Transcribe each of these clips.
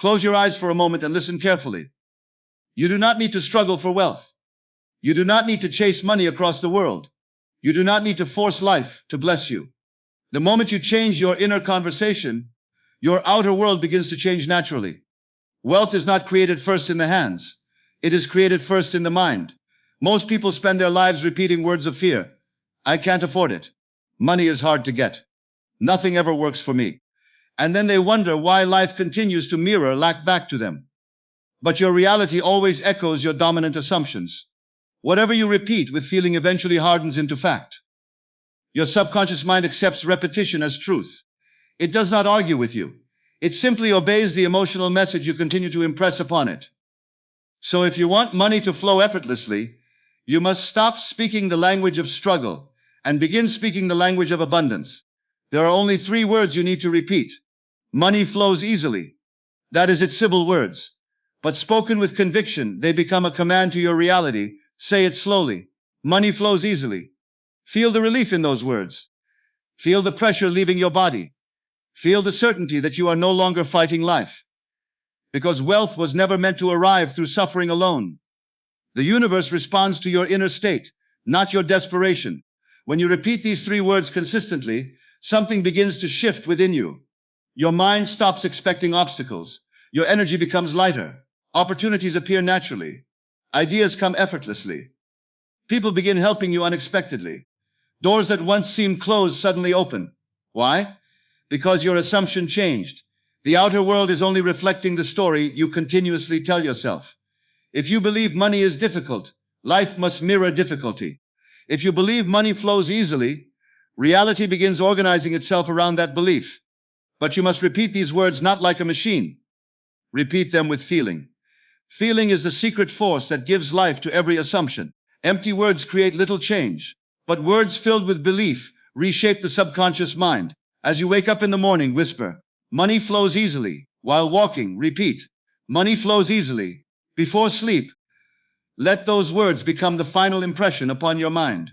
Close your eyes for a moment and listen carefully. You do not need to struggle for wealth. You do not need to chase money across the world. You do not need to force life to bless you. The moment you change your inner conversation, your outer world begins to change naturally. Wealth is not created first in the hands. It is created first in the mind. Most people spend their lives repeating words of fear. I can't afford it. Money is hard to get. Nothing ever works for me. And then they wonder why life continues to mirror lack back to them. But your reality always echoes your dominant assumptions. Whatever you repeat with feeling eventually hardens into fact. Your subconscious mind accepts repetition as truth. It does not argue with you. It simply obeys the emotional message you continue to impress upon it. So if you want money to flow effortlessly, you must stop speaking the language of struggle and begin speaking the language of abundance. There are only 3 words you need to repeat. Money flows easily. That is its civil words. But spoken with conviction, they become a command to your reality. Say it slowly. Money flows easily. Feel the relief in those words. Feel the pressure leaving your body. Feel the certainty that you are no longer fighting life. Because wealth was never meant to arrive through suffering alone. The universe responds to your inner state, not your desperation. When you repeat these 3 words consistently, something begins to shift within you. Your mind stops expecting obstacles. Your energy becomes lighter. Opportunities appear naturally. Ideas come effortlessly. People begin helping you unexpectedly. Doors that once seemed closed suddenly open. Why? Because your assumption changed. The outer world is only reflecting the story you continuously tell yourself. If you believe money is difficult, life must mirror difficulty. If you believe money flows easily, reality begins organizing itself around that belief. But you must repeat these words not like a machine. Repeat them with feeling. Feeling is the secret force that gives life to every assumption. Empty words create little change, but words filled with belief reshape the subconscious mind. As you wake up in the morning, whisper, money flows easily. While walking, repeat, money flows easily. Before sleep, let those words become the final impression upon your mind.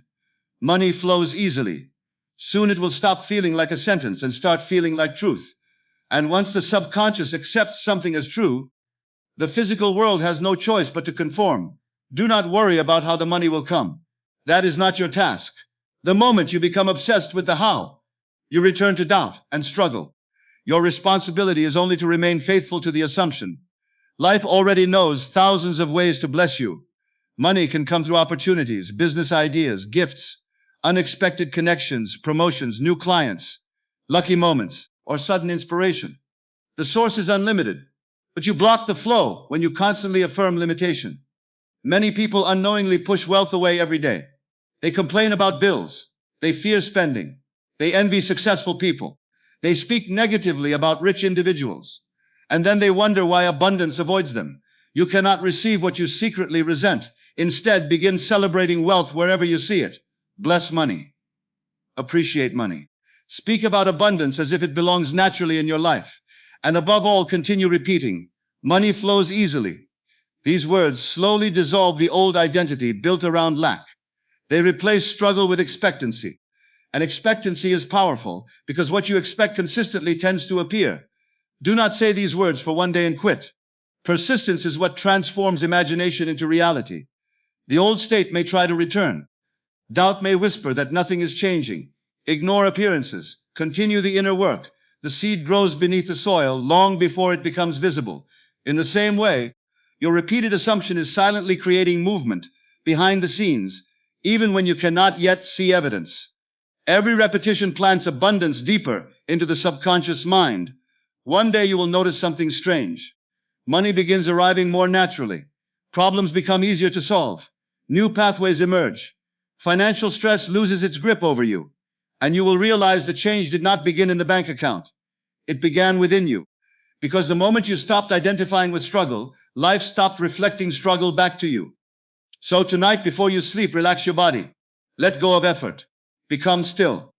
Money flows easily. Soon it will stop feeling like a sentence and start feeling like truth. And once the subconscious accepts something as true, the physical world has no choice but to conform. Do not worry about how the money will come. That is not your task. The moment you become obsessed with the how, you return to doubt and struggle. Your responsibility is only to remain faithful to the assumption. Life already knows thousands of ways to bless you. Money can come through opportunities, business ideas, gifts, unexpected connections, promotions, new clients, lucky moments, or sudden inspiration. The source is unlimited, but you block the flow when you constantly affirm limitation. Many people unknowingly push wealth away every day. They complain about bills. They fear spending. They envy successful people. They speak negatively about rich individuals. And then they wonder why abundance avoids them. You cannot receive what you secretly resent. Instead, begin celebrating wealth wherever you see it. Bless money. Appreciate money. Speak about abundance as if it belongs naturally in your life. And above all, continue repeating, money flows easily. These words slowly dissolve the old identity built around lack. They replace struggle with expectancy. And expectancy is powerful because what you expect consistently tends to appear. Do not say these words for one day and quit. Persistence is what transforms imagination into reality. The old state may try to return. Doubt may whisper that nothing is changing. Ignore appearances. Continue the inner work. The seed grows beneath the soil long before it becomes visible. In the same way, your repeated assumption is silently creating movement behind the scenes, even when you cannot yet see evidence. Every repetition plants abundance deeper into the subconscious mind. One day you will notice something strange. Money begins arriving more naturally. Problems become easier to solve. New pathways emerge. Financial stress loses its grip over you. And you will realize the change did not begin in the bank account. It began within you. Because the moment you stopped identifying with struggle, life stopped reflecting struggle back to you. So tonight, before you sleep, relax your body. Let go of effort. Become still.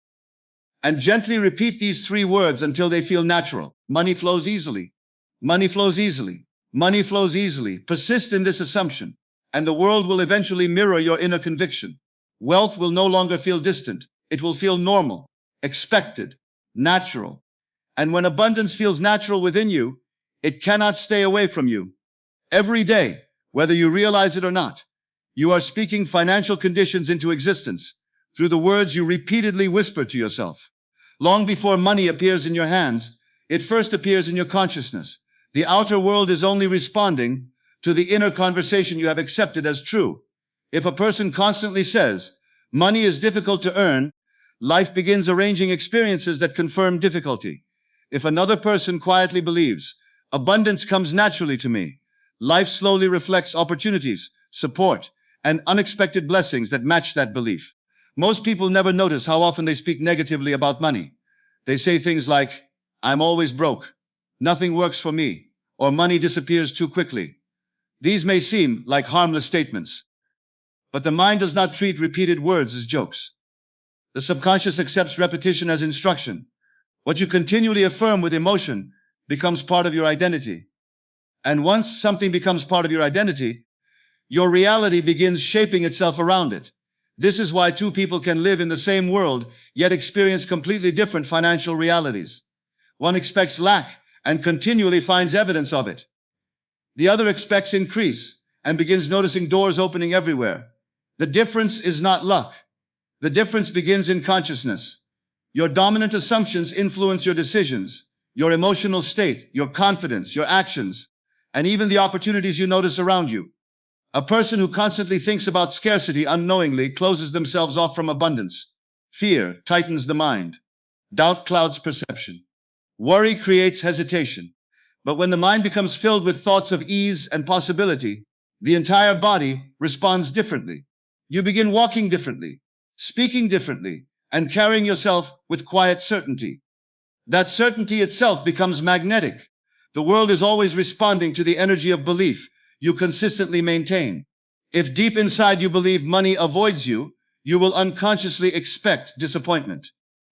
And gently repeat these 3 words until they feel natural. Money flows easily. Money flows easily. Money flows easily. Persist in this assumption, and the world will eventually mirror your inner conviction. Wealth will no longer feel distant. It will feel normal, expected, natural. And when abundance feels natural within you, It cannot stay away from you. Every day, whether you realize it or not, you are speaking financial conditions into existence through the words you repeatedly whisper to yourself. Long before money appears in your hands, it first appears in your consciousness. The outer world is only responding to the inner conversation you have accepted as true. If a person constantly says, money is difficult to earn, life begins arranging experiences that confirm difficulty. If another person quietly believes, abundance comes naturally to me, life slowly reflects opportunities, support, and unexpected blessings that match that belief. Most people never notice how often they speak negatively about money. They say things like, I'm always broke, nothing works for me, or money disappears too quickly. These may seem like harmless statements, but the mind does not treat repeated words as jokes. The subconscious accepts repetition as instruction. What you continually affirm with emotion becomes part of your identity. And once something becomes part of your identity, your reality begins shaping itself around it. This is why two people can live in the same world, yet experience completely different financial realities. One expects lack and continually finds evidence of it. The other expects increase and begins noticing doors opening everywhere. The difference is not luck. The difference begins in consciousness. Your dominant assumptions influence your decisions, your emotional state, your confidence, your actions, and even the opportunities you notice around you. A person who constantly thinks about scarcity unknowingly closes themselves off from abundance. Fear tightens the mind. Doubt clouds perception. Worry creates hesitation. But when the mind becomes filled with thoughts of ease and possibility, the entire body responds differently. You begin walking differently, speaking differently, and carrying yourself with quiet certainty. That certainty itself becomes magnetic. The world is always responding to the energy of belief you consistently maintain. If deep inside you believe money avoids you, you will unconsciously expect disappointment.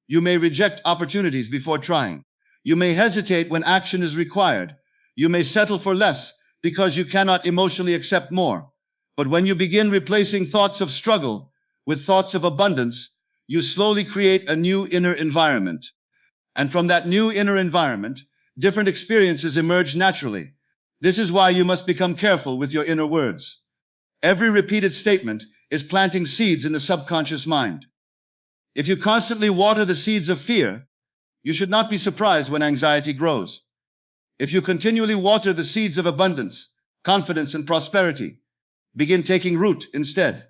You may reject opportunities before trying. You may hesitate when action is required. You may settle for less because you cannot emotionally accept more. But when you begin replacing thoughts of struggle with thoughts of abundance, you slowly create a new inner environment. And from that new inner environment, different experiences emerge naturally. This is why you must become careful with your inner words. Every repeated statement is planting seeds in the subconscious mind. If you constantly water the seeds of fear, you should not be surprised when anxiety grows. If you continually water the seeds of abundance, confidence, and prosperity, begin taking root instead.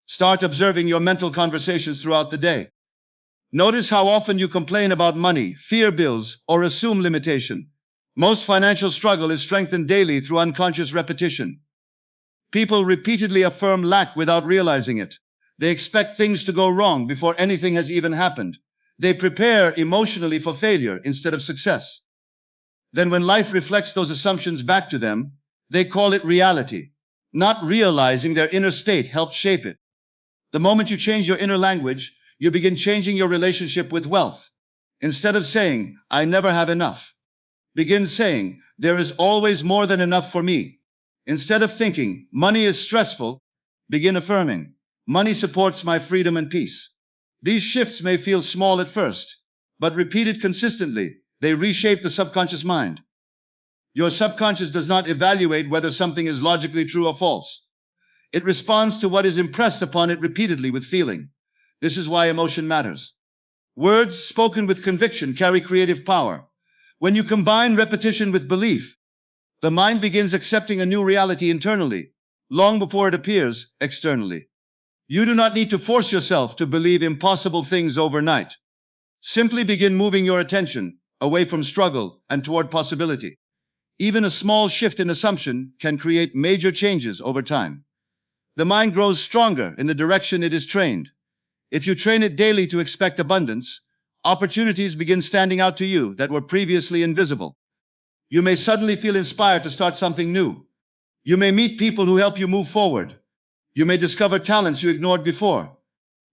Start observing your mental conversations throughout the day. Notice how often you complain about money, fear bills, or assume limitation. Most financial struggle is strengthened daily through unconscious repetition. People repeatedly affirm lack without realizing it. They expect things to go wrong before anything has even happened. They prepare emotionally for failure instead of success. Then when life reflects those assumptions back to them, they call it reality. Not realizing their inner state helps shape it. The moment you change your inner language, you begin changing your relationship with wealth. Instead of saying, I never have enough, begin saying, there is always more than enough for me. Instead of thinking, money is stressful, begin affirming, money supports my freedom and peace. These shifts may feel small at first, but repeated consistently, they reshape the subconscious mind. Your subconscious does not evaluate whether something is logically true or false. It responds to what is impressed upon it repeatedly with feeling. This is why emotion matters. Words spoken with conviction carry creative power. When you combine repetition with belief, the mind begins accepting a new reality internally, long before it appears externally. You do not need to force yourself to believe impossible things overnight. Simply begin moving your attention away from struggle and toward possibility. Even a small shift in assumption can create major changes over time. The mind grows stronger in the direction it is trained. If you train it daily to expect abundance, opportunities begin standing out to you that were previously invisible. You may suddenly feel inspired to start something new. You may meet people who help you move forward. You may discover talents you ignored before.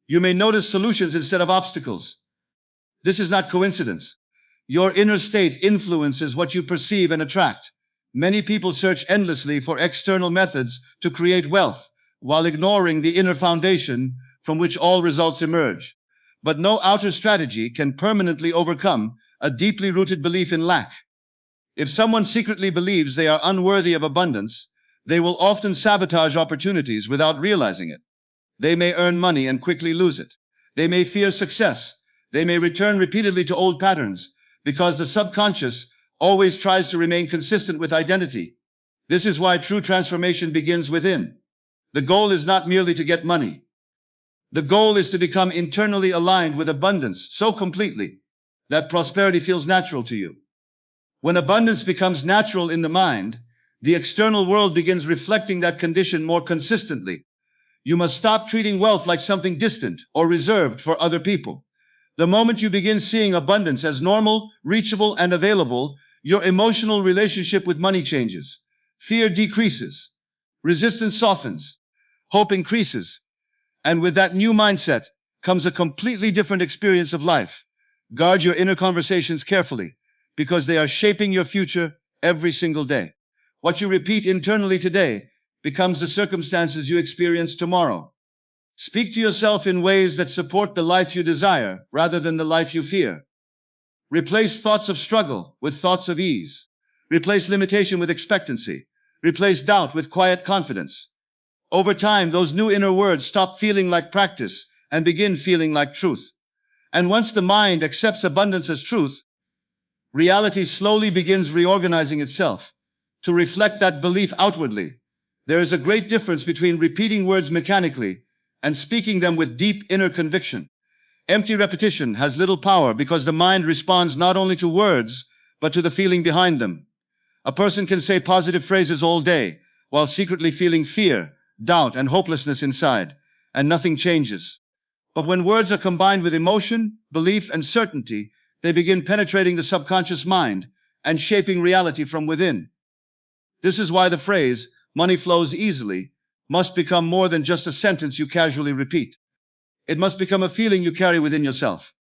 You may notice solutions instead of obstacles. This is not coincidence. Your inner state influences what you perceive and attract. Many people search endlessly for external methods to create wealth, while ignoring the inner foundation from which all results emerge. But no outer strategy can permanently overcome a deeply rooted belief in lack. If someone secretly believes they are unworthy of abundance, they will often sabotage opportunities without realizing it. They may earn money and quickly lose it. They may fear success. They may return repeatedly to old patterns because the subconscious always tries to remain consistent with identity. This is why true transformation begins within. The goal is not merely to get money. The goal is to become internally aligned with abundance so completely that prosperity feels natural to you. When abundance becomes natural in the mind, the external world begins reflecting that condition more consistently. You must stop treating wealth like something distant or reserved for other people. The moment you begin seeing abundance as normal, reachable, and available, your emotional relationship with money changes. Fear decreases. Resistance softens. Hope increases. And with that new mindset comes a completely different experience of life. Guard your inner conversations carefully, because they are shaping your future every single day. What you repeat internally today becomes the circumstances you experience tomorrow. Speak to yourself in ways that support the life you desire rather than the life you fear. Replace thoughts of struggle with thoughts of ease. Replace limitation with expectancy. Replace doubt with quiet confidence. Over time, those new inner words stop feeling like practice and begin feeling like truth. And once the mind accepts abundance as truth, reality slowly begins reorganizing itself to reflect that belief outwardly. There is a great difference between repeating words mechanically and speaking them with deep inner conviction. Empty repetition has little power because the mind responds not only to words, but to the feeling behind them. A person can say positive phrases all day while secretly feeling fear, doubt, and hopelessness inside, and nothing changes. But when words are combined with emotion, belief, and certainty, they begin penetrating the subconscious mind and shaping reality from within. This is why the phrase, "money flows easily," must become more than just a sentence you casually repeat. It must become a feeling you carry within yourself.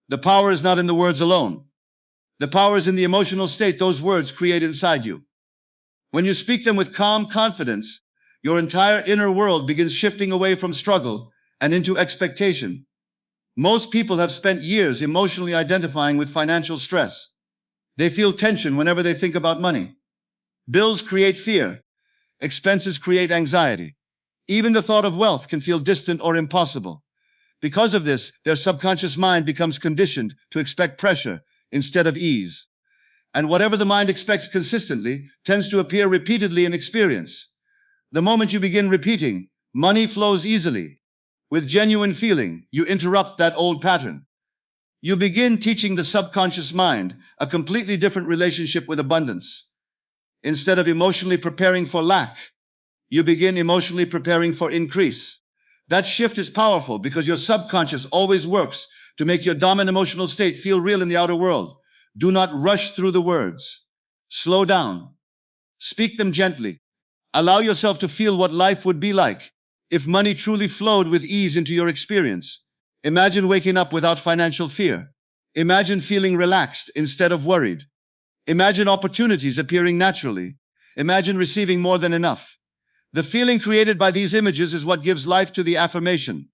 The power is not in the words alone. The power is in the emotional state those words create inside you. When you speak them with calm confidence, your entire inner world begins shifting away from struggle and into expectation. Most people have spent years emotionally identifying with financial stress. They feel tension whenever they think about money. Bills create fear. Expenses create anxiety. Even the thought of wealth can feel distant or impossible. Because of this, their subconscious mind becomes conditioned to expect pressure instead of ease. And whatever the mind expects consistently tends to appear repeatedly in experience. The moment you begin repeating, "money flows easily," with genuine feeling, you interrupt that old pattern. You begin teaching the subconscious mind a completely different relationship with abundance. Instead of emotionally preparing for lack, you begin emotionally preparing for increase. That shift is powerful because your subconscious always works to make your dominant emotional state feel real in the outer world. Do not rush through the words. Slow down. Speak them gently. Allow yourself to feel what life would be like if money truly flowed with ease into your experience. Imagine waking up without financial fear. Imagine feeling relaxed instead of worried. Imagine opportunities appearing naturally. Imagine receiving more than enough. The feeling created by these images is what gives life to the affirmation.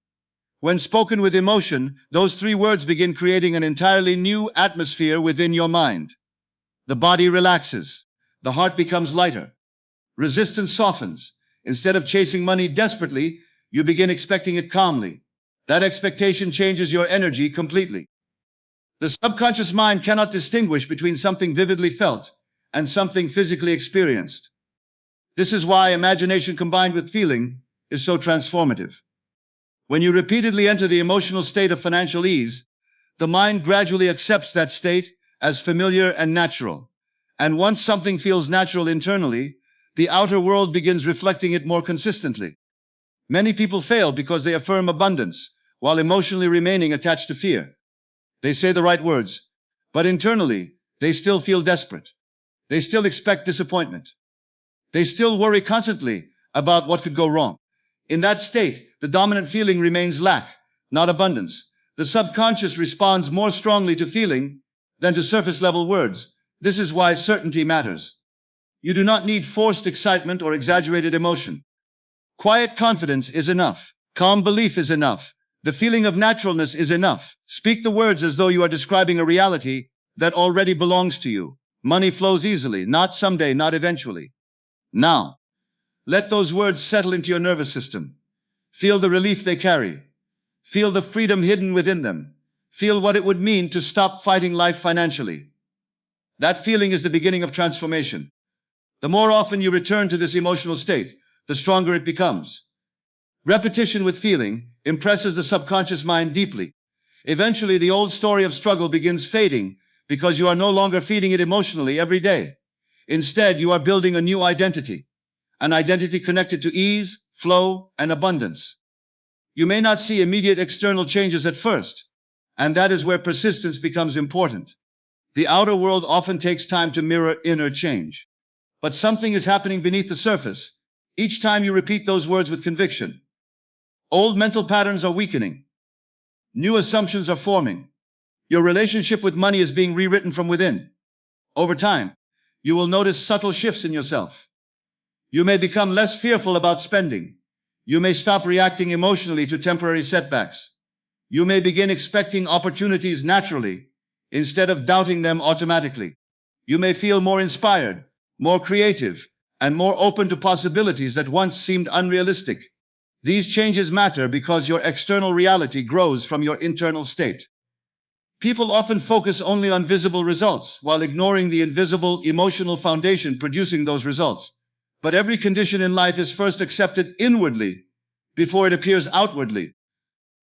When spoken with emotion, those three words begin creating an entirely new atmosphere within your mind. The body relaxes. The heart becomes lighter. Resistance softens. Instead of chasing money desperately, you begin expecting it calmly. That expectation changes your energy completely. The subconscious mind cannot distinguish between something vividly felt and something physically experienced. This is why imagination combined with feeling is so transformative. When you repeatedly enter the emotional state of financial ease, the mind gradually accepts that state as familiar and natural. And once something feels natural internally, the outer world begins reflecting it more consistently. Many people fail because they affirm abundance while emotionally remaining attached to fear. They say the right words, but internally, they still feel desperate. They still expect disappointment. They still worry constantly about what could go wrong. In that state, the dominant feeling remains lack, not abundance. The subconscious responds more strongly to feeling than to surface-level words. This is why certainty matters. You do not need forced excitement or exaggerated emotion. Quiet confidence is enough. Calm belief is enough. The feeling of naturalness is enough. Speak the words as though you are describing a reality that already belongs to you. Money flows easily, not someday, not eventually. Now, let those words settle into your nervous system. Feel the relief they carry. Feel the freedom hidden within them. Feel what it would mean to stop fighting life financially. That feeling is the beginning of transformation. The more often you return to this emotional state, the stronger it becomes. Repetition with feeling impresses the subconscious mind deeply. Eventually, the old story of struggle begins fading because you are no longer feeding it emotionally every day. Instead, you are building a new identity, an identity connected to ease, flow, and abundance. You may not see immediate external changes at first, and that is where persistence becomes important. The outer world often takes time to mirror inner change. But something is happening beneath the surface each time you repeat those words with conviction. Old mental patterns are weakening. New assumptions are forming. Your relationship with money is being rewritten from within. Over time, you will notice subtle shifts in yourself. You may become less fearful about spending. You may stop reacting emotionally to temporary setbacks. You may begin expecting opportunities naturally instead of doubting them automatically. You may feel more inspired, more creative, and more open to possibilities that once seemed unrealistic. These changes matter because your external reality grows from your internal state. People often focus only on visible results while ignoring the invisible emotional foundation producing those results. But every condition in life is first accepted inwardly before it appears outwardly.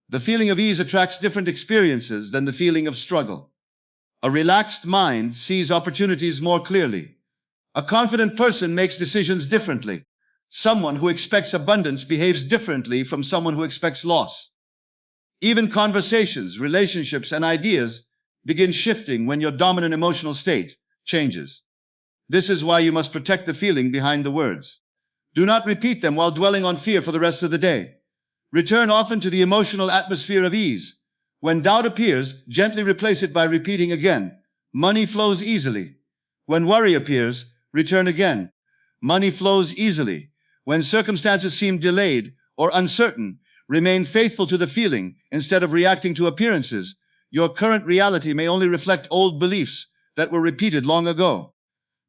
The feeling of ease attracts different experiences than the feeling of struggle. A relaxed mind sees opportunities more clearly. A confident person makes decisions differently. Someone who expects abundance behaves differently from someone who expects loss. Even conversations, relationships, and ideas begin shifting when your dominant emotional state changes. This is why you must protect the feeling behind the words. Do not repeat them while dwelling on fear for the rest of the day. Return often to the emotional atmosphere of ease. When doubt appears, gently replace it by repeating again, money flows easily. When worry appears, return again, money flows easily. When circumstances seem delayed or uncertain, remain faithful to the feeling instead of reacting to appearances. Your current reality may only reflect old beliefs that were repeated long ago.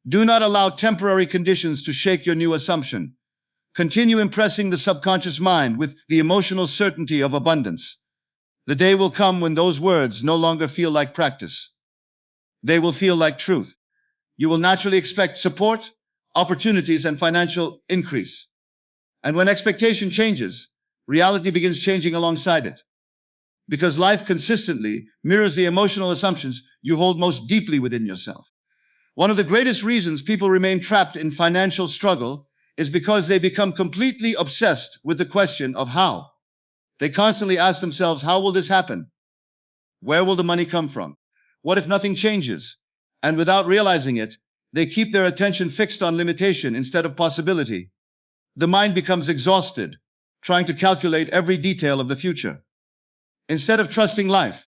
Do not allow temporary conditions to shake your new assumption. Continue impressing the subconscious mind with the emotional certainty of abundance. The day will come when those words no longer feel like practice. They will feel like truth. You will naturally expect support, opportunities, and financial increase. And when expectation changes, reality begins changing alongside it. Because life consistently mirrors the emotional assumptions you hold most deeply within yourself. One of the greatest reasons people remain trapped in financial struggle is because they become completely obsessed with the question of how. They constantly ask themselves, how will this happen? Where will the money come from? What if nothing changes? And without realizing it, they keep their attention fixed on limitation instead of possibility. The mind becomes exhausted, trying to calculate every detail of the future. Instead of trusting life,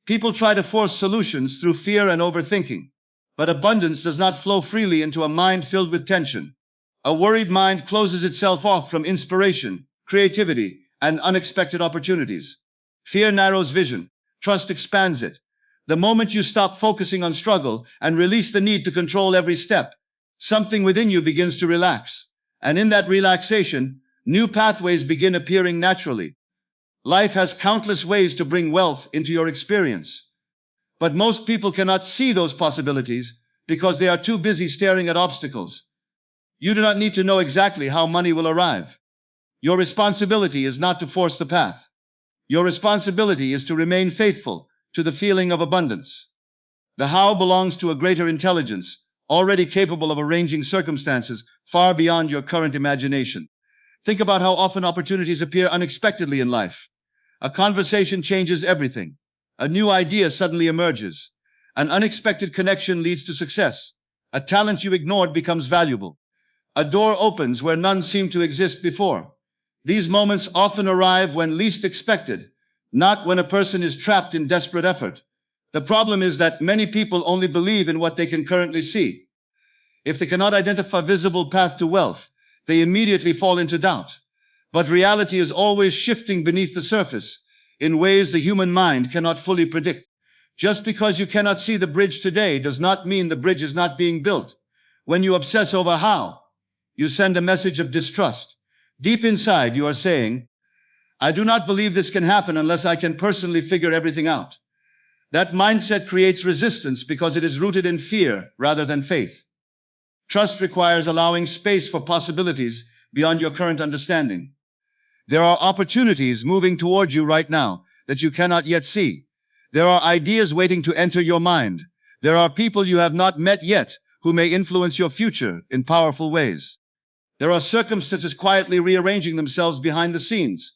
people try to force solutions through fear and overthinking. But abundance does not flow freely into a mind filled with tension. A worried mind closes itself off from inspiration, creativity, and unexpected opportunities. Fear narrows vision. Trust expands it. The moment you stop focusing on struggle and release the need to control every step, something within you begins to relax. And in that relaxation, new pathways begin appearing naturally. Life has countless ways to bring wealth into your experience. But most people cannot see those possibilities because they are too busy staring at obstacles. You do not need to know exactly how money will arrive. Your responsibility is not to force the path. Your responsibility is to remain faithful to the feeling of abundance. The how belongs to a greater intelligence, already capable of arranging circumstances far beyond your current imagination. Think about how often opportunities appear unexpectedly in life. A conversation changes everything. A new idea suddenly emerges. An unexpected connection leads to success. A talent you ignored becomes valuable. A door opens where none seemed to exist before. These moments often arrive when least expected, not when a person is trapped in desperate effort. The problem is that many people only believe in what they can currently see. If they cannot identify a visible path to wealth, they immediately fall into doubt. But reality is always shifting beneath the surface in ways the human mind cannot fully predict. Just because you cannot see the bridge today does not mean the bridge is not being built. When you obsess over how, you send a message of distrust. Deep inside, you are saying, I do not believe this can happen unless I can personally figure everything out. That mindset creates resistance because it is rooted in fear rather than faith. Trust requires allowing space for possibilities beyond your current understanding. There are opportunities moving towards you right now that you cannot yet see. There are ideas waiting to enter your mind. There are people you have not met yet who may influence your future in powerful ways. There are circumstances quietly rearranging themselves behind the scenes.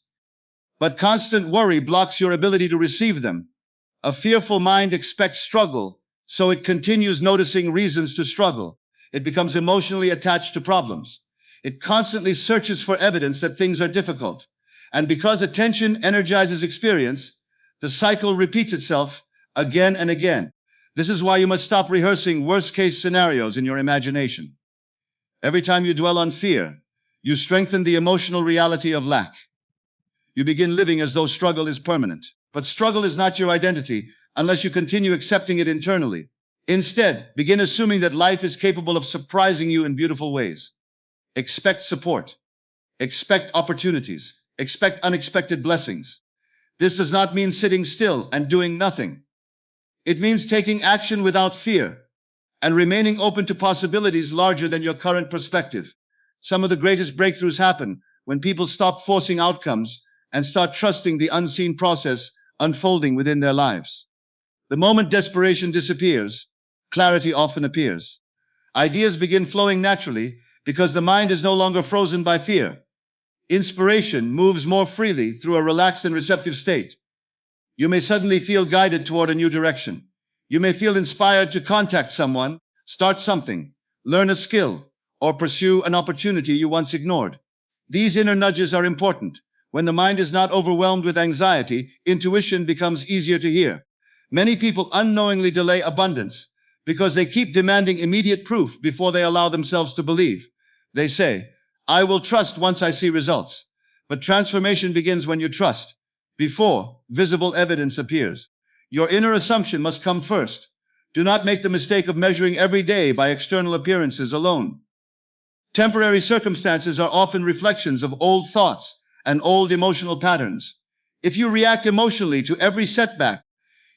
But constant worry blocks your ability to receive them. A fearful mind expects struggle, so it continues noticing reasons to struggle. It becomes emotionally attached to problems. It constantly searches for evidence that things are difficult. And because attention energizes experience, the cycle repeats itself again and again. This is why you must stop rehearsing worst-case scenarios in your imagination. Every time you dwell on fear, you strengthen the emotional reality of lack. You begin living as though struggle is permanent. But struggle is not your identity unless you continue accepting it internally. Instead, begin assuming that life is capable of surprising you in beautiful ways. Expect support. Expect opportunities. Expect unexpected blessings. This does not mean sitting still and doing nothing. It means taking action without fear and remaining open to possibilities larger than your current perspective. Some of the greatest breakthroughs happen when people stop forcing outcomes and start trusting the unseen process unfolding within their lives. The moment desperation disappears, clarity often appears. Ideas begin flowing naturally because the mind is no longer frozen by fear. Inspiration moves more freely through a relaxed and receptive state. You may suddenly feel guided toward a new direction. You may feel inspired to contact someone, start something, learn a skill, or pursue an opportunity you once ignored. These inner nudges are important. When the mind is not overwhelmed with anxiety, intuition becomes easier to hear. Many people unknowingly delay abundance because they keep demanding immediate proof before they allow themselves to believe. They say, I will trust once I see results. But transformation begins when you trust, before visible evidence appears. Your inner assumption must come first. Do not make the mistake of measuring every day by external appearances alone. Temporary circumstances are often reflections of old thoughts and old emotional patterns. If you react emotionally to every setback,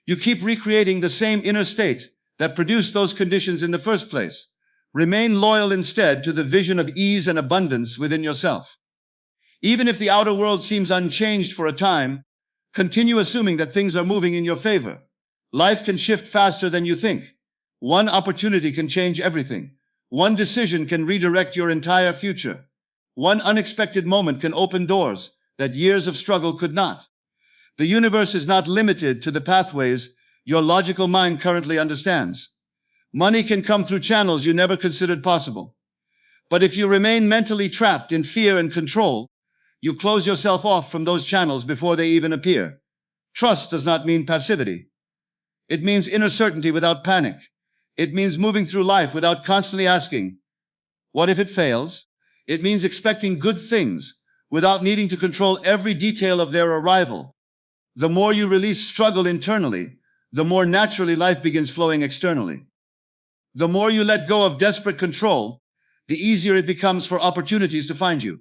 you keep recreating the same inner state that produced those conditions in the first place. Remain loyal instead to the vision of ease and abundance within yourself. Even if the outer world seems unchanged for a time, continue assuming that things are moving in your favor. Life can shift faster than you think. One opportunity can change everything. One decision can redirect your entire future. One unexpected moment can open doors that years of struggle could not. The universe is not limited to the pathways your logical mind currently understands. Money can come through channels you never considered possible. But if you remain mentally trapped in fear and control, you close yourself off from those channels before they even appear. Trust does not mean passivity. It means inner certainty without panic. It means moving through life without constantly asking, what if it fails? It means expecting good things without needing to control every detail of their arrival. The more you release struggle internally, the more naturally life begins flowing externally. The more you let go of desperate control, the easier it becomes for opportunities to find you.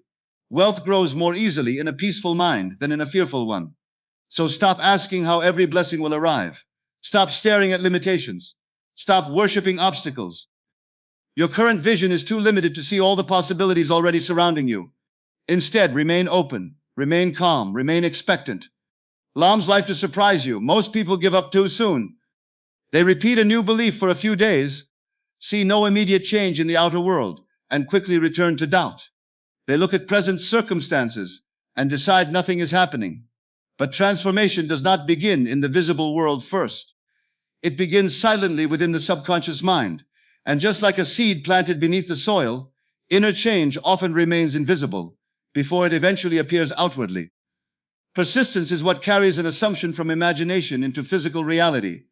Wealth grows more easily in a peaceful mind than in a fearful one. So stop asking how every blessing will arrive. Stop staring at limitations. Stop worshiping obstacles. Your current vision is too limited to see all the possibilities already surrounding you. Instead, remain open, remain calm, remain expectant. Allow life to surprise you. Most people give up too soon. They repeat a new belief for a few days, see no immediate change in the outer world, and quickly return to doubt. They look at present circumstances and decide nothing is happening. But transformation does not begin in the visible world first. It begins silently within the subconscious mind. And just like a seed planted beneath the soil, inner change often remains invisible before it eventually appears outwardly. Persistence is what carries an assumption from imagination into physical reality.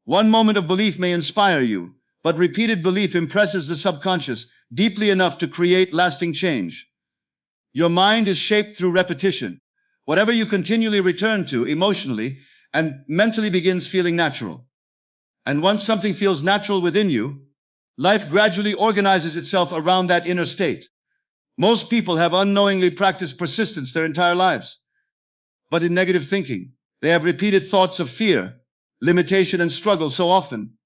One moment of belief may inspire you, but repeated belief impresses the subconscious deeply enough to create lasting change. Your mind is shaped through repetition. Whatever you continually return to emotionally and mentally begins feeling natural. And once something feels natural within you, life gradually organizes itself around that inner state. Most people have unknowingly practiced persistence their entire lives. But in negative thinking, they have repeated thoughts of fear, limitation, and struggle so often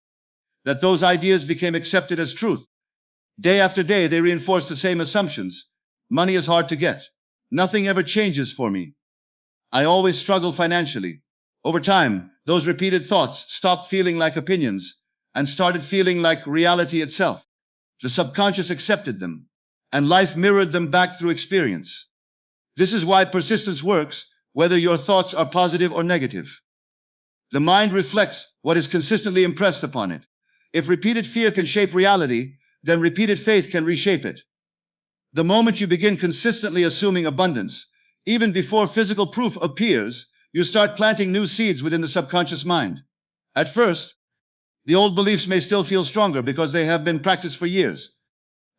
that those ideas became accepted as truth. Day after day, they reinforce the same assumptions. Money is hard to get. Nothing ever changes for me. I always struggle financially. Over time, those repeated thoughts stopped feeling like opinions and started feeling like reality itself. The subconscious accepted them, and life mirrored them back through experience. This is why persistence works, whether your thoughts are positive or negative. The mind reflects what is consistently impressed upon it. If repeated fear can shape reality, then repeated faith can reshape it. The moment you begin consistently assuming abundance, even before physical proof appears, you start planting new seeds within the subconscious mind. At first, the old beliefs may still feel stronger because they have been practiced for years.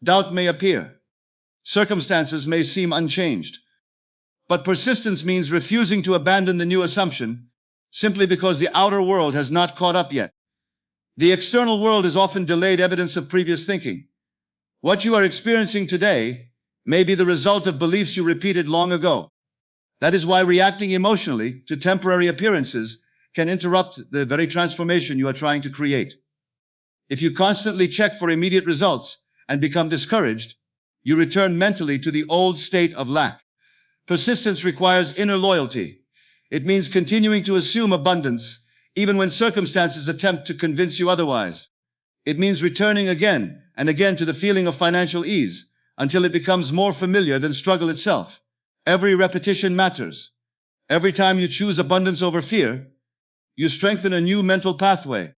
Doubt may appear. Circumstances may seem unchanged. But persistence means refusing to abandon the new assumption simply because the outer world has not caught up yet. The external world is often delayed evidence of previous thinking. What you are experiencing today may be the result of beliefs you repeated long ago. That is why reacting emotionally to temporary appearances can interrupt the very transformation you are trying to create. If you constantly check for immediate results and become discouraged, you return mentally to the old state of lack. Persistence requires inner loyalty. It means continuing to assume abundance even when circumstances attempt to convince you otherwise. It means returning again and again to the feeling of financial ease until it becomes more familiar than struggle itself. Every repetition matters. Every time you choose abundance over fear, you strengthen a new mental pathway.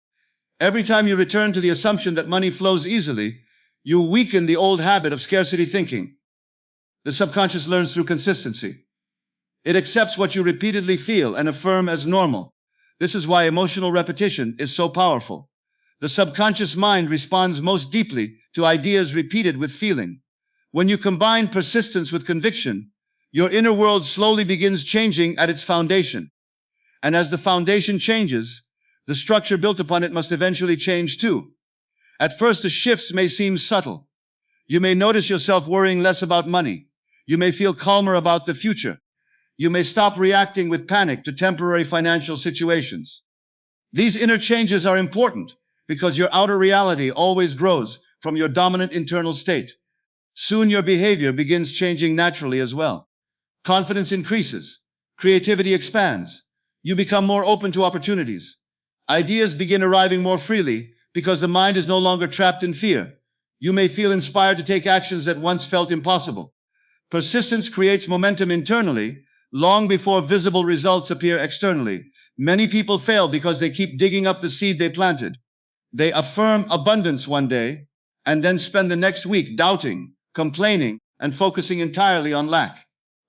Every time you return to the assumption that money flows easily, you weaken the old habit of scarcity thinking. The subconscious learns through consistency. It accepts what you repeatedly feel and affirm as normal. This is why emotional repetition is so powerful. The subconscious mind responds most deeply to ideas repeated with feeling. When you combine persistence with conviction, your inner world slowly begins changing at its foundation. And as the foundation changes, the structure built upon it must eventually change too. At first, the shifts may seem subtle. You may notice yourself worrying less about money. You may feel calmer about the future. You may stop reacting with panic to temporary financial situations. These inner changes are important because your outer reality always grows from your dominant internal state. Soon your behavior begins changing naturally as well. Confidence increases. Creativity expands. You become more open to opportunities. Ideas begin arriving more freely because the mind is no longer trapped in fear. You may feel inspired to take actions that once felt impossible. Persistence creates momentum internally long before visible results appear externally. Many people fail because they keep digging up the seed they planted. They affirm abundance one day and then spend the next week doubting, complaining, and focusing entirely on lack.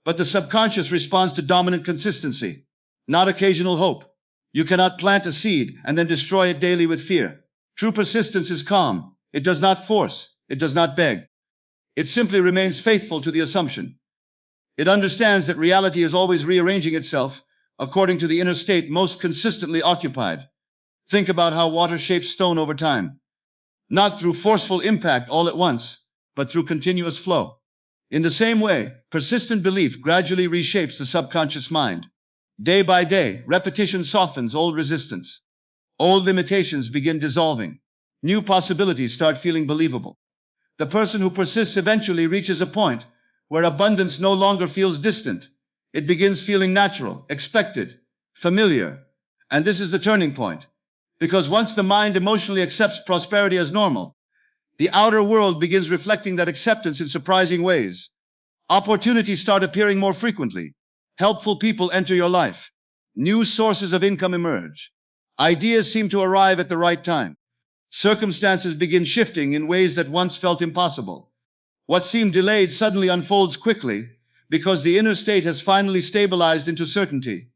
But the subconscious responds to dominant consistency, not occasional hope. You cannot plant a seed and then destroy it daily with fear. True persistence is calm. It does not force. It does not beg. It simply remains faithful to the assumption. It understands that reality is always rearranging itself according to the inner state most consistently occupied. Think about how water shapes stone over time, not through forceful impact all at once, but through continuous flow. In the same way, persistent belief gradually reshapes the subconscious mind. Day by day, repetition softens old resistance. Old limitations begin dissolving. New possibilities start feeling believable. The person who persists eventually reaches a point where abundance no longer feels distant. It begins feeling natural, expected, familiar. And this is the turning point. Because once the mind emotionally accepts prosperity as normal, the outer world begins reflecting that acceptance in surprising ways. Opportunities start appearing more frequently. Helpful people enter your life. New sources of income emerge. Ideas seem to arrive at the right time. Circumstances begin shifting in ways that once felt impossible. What seemed delayed suddenly unfolds quickly because the inner state has finally stabilized into certainty.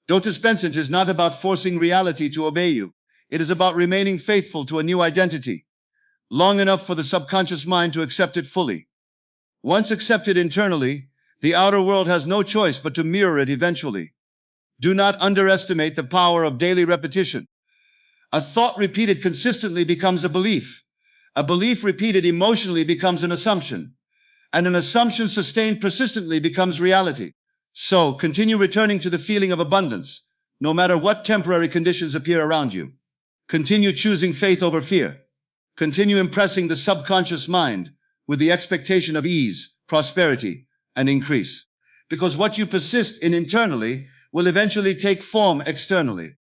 Dispensage is not about forcing reality to obey you. It is about remaining faithful to a new identity, long enough for the subconscious mind to accept it fully. Once accepted internally, the outer world has no choice but to mirror it eventually. Do not underestimate the power of daily repetition. A thought repeated consistently becomes a belief. A belief repeated emotionally becomes an assumption. And an assumption sustained persistently becomes reality. So, continue returning to the feeling of abundance, no matter what temporary conditions appear around you. Continue choosing faith over fear. Continue impressing the subconscious mind with the expectation of ease, prosperity, and increase. Because what you persist in internally will eventually take form externally.